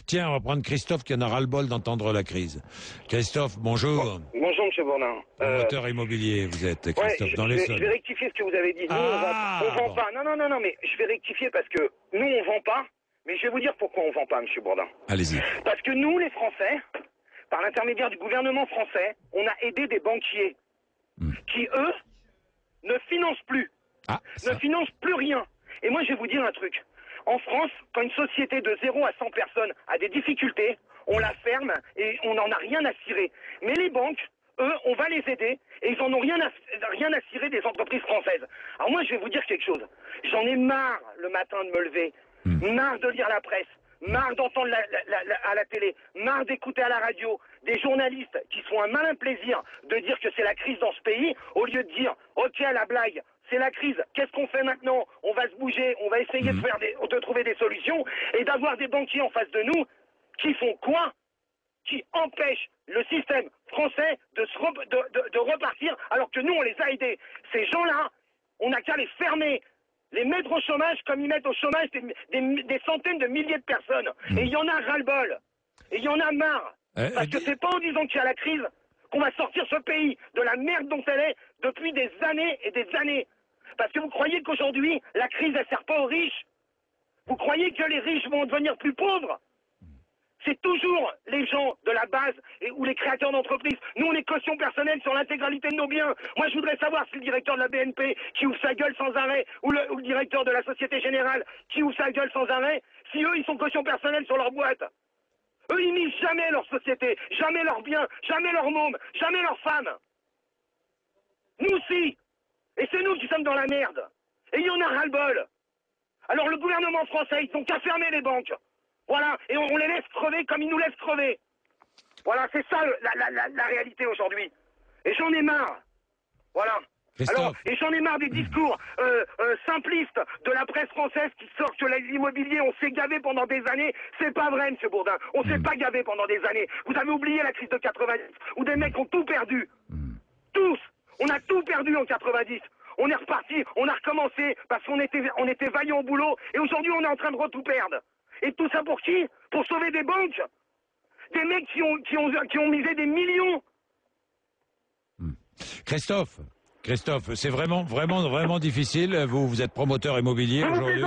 Tiens, on va prendre Christophe qui en a ras-le-bol d'entendre la crise. Christophe, bonjour. Bonjour, monsieur Bourdin. Promoteur immobilier, vous êtes, Christophe, dans les je vais rectifier ce que vous avez dit. Nous, on vend pas. Non, mais je vais rectifier parce que nous, on vend pas. Mais je vais vous dire pourquoi on vend pas, monsieur Bourdin. Allez-y. Parce que nous, les Français, par l'intermédiaire du gouvernement français, on a aidé des banquiers qui, eux, ne financent plus. Ne financent plus rien. Et moi, je vais vous dire un truc. En France, quand une société de 0 à 100 personnes a des difficultés, on la ferme et on n'en a rien à cirer. Mais les banques, eux, on va les aider et ils en ont rien à cirer des entreprises françaises. Alors moi, je vais vous dire quelque chose. J'en ai marre le matin de me lever, marre de lire la presse, marre d'entendre à la télé, marre d'écouter à la radio des journalistes qui se font un malin plaisir de dire que c'est la crise dans ce pays, au lieu de dire « Ok, la blague ». C'est la crise. Qu'est-ce qu'on fait maintenant? On va se bouger, on va essayer de trouver des solutions et d'avoir des banquiers en face de nous qui font quoi? Qui empêchent le système français de repartir alors que nous, on les a aidés. Ces gens-là, on n'a qu'à les fermer, les mettre au chômage comme ils mettent au chômage des centaines de milliers de personnes. Et il y en a ras-le-bol. Et il y en a marre. Parce que c'est pas en disant qu'il y a la crise qu'on va sortir ce pays de la merde dont elle est depuis des années et des années. Parce que vous croyez qu'aujourd'hui, la crise, elle sert pas aux riches? Vous croyez que les riches vont devenir plus pauvres? C'est toujours les gens de la base ou les créateurs d'entreprises. Nous, on est caution personnelle sur l'intégralité de nos biens. Moi, je voudrais savoir si le directeur de la BNP qui ouvre sa gueule sans arrêt, ou le directeur de la Société Générale qui ouvre sa gueule sans arrêt, si eux, ils sont caution personnelle sur leur boîte. Eux, ils misent jamais leur société, jamais leurs biens, jamais leurs mômes, jamais leurs femmes. Nous aussi. Et c'est nous qui sommes dans la merde. Et il y en a ras-le-bol. Alors le gouvernement français, ils n'ont qu'à fermer les banques. Voilà. Et on les laisse crever comme ils nous laissent crever. Voilà, c'est ça la réalité aujourd'hui. Et j'en ai marre. Voilà. Alors, et j'en ai marre des discours simplistes de la presse française qui sortent que l'immobilier, on s'est gavé pendant des années. C'est pas vrai, monsieur Bourdin. On s'est pas gavé pendant des années. Vous avez oublié la crise de 90, où des mecs ont tout perdu. Tous. On a tout perdu en 90. On est reparti, on a recommencé parce qu'on était vaillants au boulot. Et aujourd'hui, on est en train de tout perdre. Et tout ça pour qui? Pour sauver des banques. Des mecs qui ont misé des millions. Christophe, c'est vraiment difficile. Vous êtes promoteur immobilier aujourd'hui.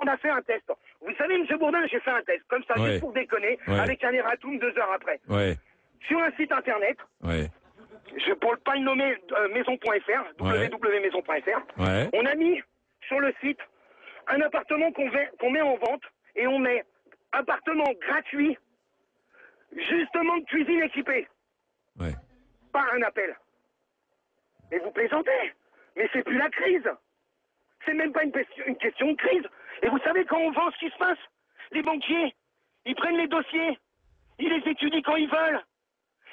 On a fait un test. Vous savez, monsieur Bourdin, j'ai fait un test, comme ça, juste pour déconner, avec un erratum 2 heures après. Sur un site internet. Pour ne pas le nommer, maison.fr, www.maison.fr, on a mis sur le site un appartement qu'on met en vente et on met appartement gratuit, justement de cuisine équipée. Par un appel. Mais vous plaisantez. Mais c'est plus la crise. C'est même pas une question de crise. Et vous savez quand on vend ce qui se passe? Les banquiers, ils prennent les dossiers, ils les étudient quand ils veulent.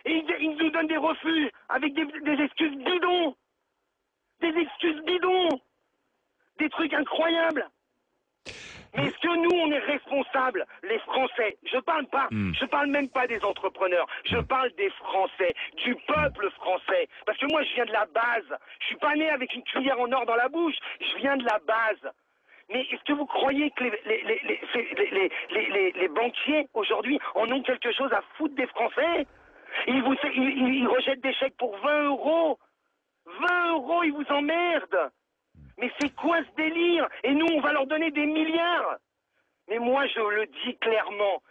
Et ils nous donnent des refus avec des excuses bidons. Des excuses bidons. Des trucs incroyables. Mais est-ce que nous, on est responsables, les Français? Je parle même pas des entrepreneurs. Je parle des Français, du peuple français. Parce que moi, je viens de la base. Je suis pas né avec une cuillère en or dans la bouche. Je viens de la base. Mais est-ce que vous croyez que les banquiers, aujourd'hui, en ont quelque chose à foutre des Français? Ils rejettent des chèques pour 20 euros. 20 euros, ils vous emmerdent. Mais c'est quoi ce délire? Et nous, on va leur donner des milliards. Mais moi, je le dis clairement,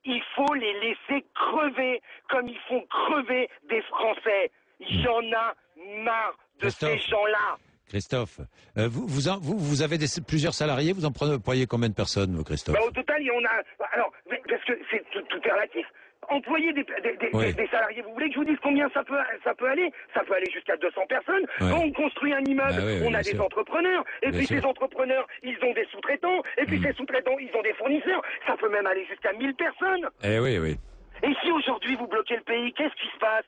il faut les laisser crever comme ils font crever des Français. Il y en a marre de ces gens-là. Christophe, vous avez plusieurs salariés, vous en employez combien de personnes, Christophe? Au total, on a... Alors, parce que c'est tout est relatif. Employer des salariés, vous voulez que je vous dise combien ça peut aller? Ça peut aller jusqu'à 200 personnes. Quand on construit un immeuble, on a des entrepreneurs. Et puis ces entrepreneurs, ils ont des sous-traitants. Et puis ces sous-traitants, ils ont des fournisseurs. Ça peut même aller jusqu'à 1000 personnes. Et si aujourd'hui vous bloquez le pays, qu'est-ce qui se passe?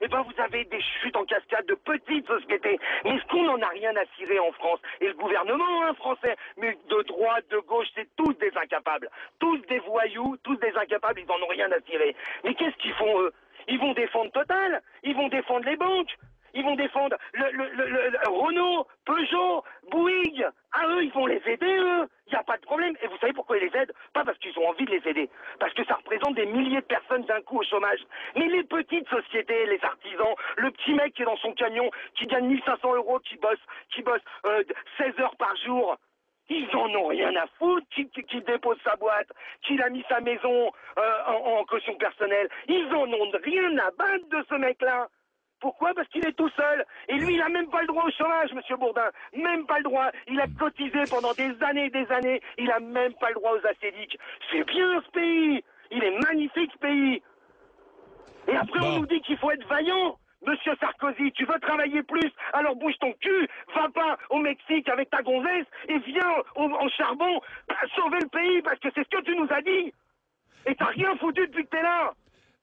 Eh ben, vous avez des chutes en cascade de petites sociétés. Mais est-ce qu'on n'en a rien à cirer en France? Et le gouvernement français, mais de droite, de gauche, c'est tous des incapables. Tous des voyous, tous des incapables, ils n'en ont rien à cirer. Mais qu'est-ce qu'ils font, eux? Ils vont défendre Total, ils vont défendre les banques, ils vont défendre le Renault, Peugeot, Bouygues. Ah, eux, ils vont les aider, eux. Il n'y a pas de problème. Et vous savez pourquoi ils les aident? Pas parce qu'ils ont envie de les aider, parce que ça représente des milliers de personnes d'un coup au chômage. Mais les petites sociétés, les artisans, le petit mec qui est dans son camion, qui gagne 1500 €, qui bosse 16 heures par jour, ils en ont rien à foutre, qui dépose sa boîte, qui a mis sa maison en caution personnelle. Ils en ont rien à battre de ce mec-là. Pourquoi? Parce qu'il est tout seul. Et lui, il a même pas le droit au chômage, monsieur Bourdin. Même pas le droit. Il a cotisé pendant des années et des années. Il a même pas le droit aux ACDIC. C'est bien ce pays. Il est magnifique ce pays. Et après, on nous dit qu'il faut être vaillant. Monsieur Sarkozy, tu veux travailler plus? Alors bouge ton cul, va pas au Mexique avec ta gonzesse et viens en charbon sauver le pays parce que c'est ce que tu nous as dit. Et t'as rien foutu depuis que t'es là.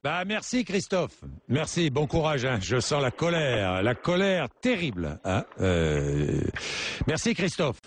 Bah merci Christophe, merci, bon courage. Hein. Je sens la colère terrible. Hein. Merci Christophe.